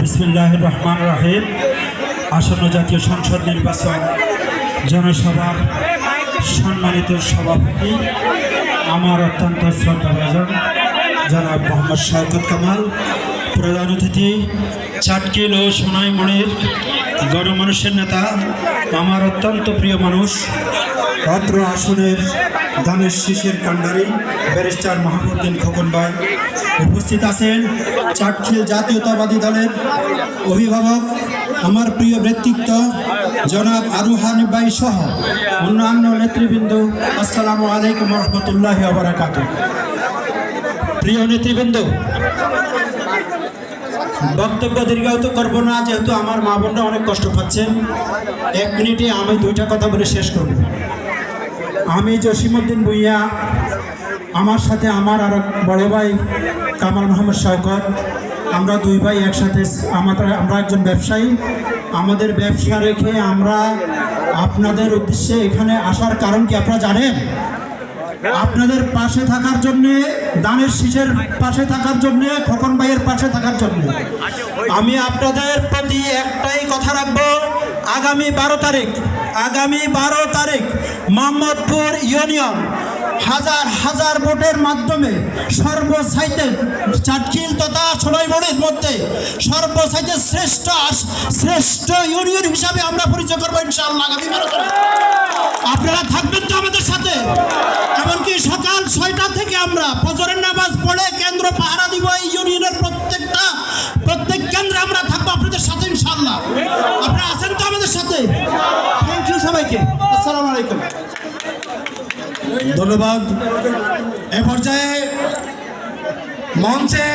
বিসমিল্লাহির রহমানির রহিম। আসন্ন জাতীয় সংসদ নির্বাচন জনসভার সম্মানিত সভাপতি আমার অত্যন্ত শ্রদ্ধাভাজন জনাব মোহাম্মদ শওকত কামাল, প্রধান অতিথি চাটকিল ও সোনাইমুড়ির গণমানুষের নেতা আমার অত্যন্ত প্রিয় মানুষ অত্র আসনের ধানের শীষের কাণ্ডারি ব্যারিস্টার মাহবুবউদ্দিন খোকন ভাই, উপস্থিত আছেন চাটখিল জাতীয়তাবাদী দলের অভিভাবক আমার প্রিয় ব্যক্তিত্ব জনাব আরুহানি ভাই সহ অন্যান্য নেতৃবৃন্দ। আসসালামু আলাইকুম রহমতুল্লাহি ওয়া বারাকাতুহু। প্রিয় নেতৃবৃন্দ, বক্তব্য দীর্ঘায়িত করব না, যেহেতু আমার মা বোনরা অনেক কষ্ট পাচ্ছেন। 1 মিনিটে আমি 2টা কথা বলে শেষ করব। আমি জসিমউদ্দিন ভূঁইয়া, আমার সাথে আমার আর বড় ভাই কামাল মোহাম্মদ শওকত, আমরা 2 ভাই একসাথে। আমরা একজন ব্যবসায়ী। আমাদের ব্যবসা রেখে আমরা আপনাদের উদ্দেশ্যে এখানে আসার কারণ কি আপনারা জানেন? আপনাদের পাশে থাকার জন্যে, দানের শীষের পাশে থাকার জন্যে, খোকন ভাইয়ের পাশে থাকার জন্য। আমি আপনাদের প্রতি একটাই কথা রাখবো, আগামী 12 তারিখ মোহাম্মদপুর ইউনিয়ন হাজার হাজার ভোটের মাধ্যমে সর্বসাইতে চাটখিল তথা সোনাইমুড়ির মধ্যে সর্বসাইতে শ্রেষ্ঠ ইউনিয়ন হিসাবে আমরা পরিচয় করবো ইনশাআল্লাহ। আগামী 12 তারিখ আপনারা থাকবেন তো আমাদের সাথে? এমনকি সকাল 6টা থেকে আমরা ফজরের নামাজ পড়ে কেন্দ্র পাহারা দিব। এই ইউনিয়নের প্রত্যেক কেন্দ্রে আমরা থাকবো আপনাদের সাথে ইনশাআল্লাহ। আপনারা আছেন তো আমাদের সাথে? থ্যাংক ইউ সবাইকে। আসসালামু আলাইকুম। ধন্যবাদ। এ পর্যায়ে মঞ্চে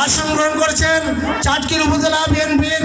আসন গ্রহণ করছেন চাটখিল উপজেলা বিএনপির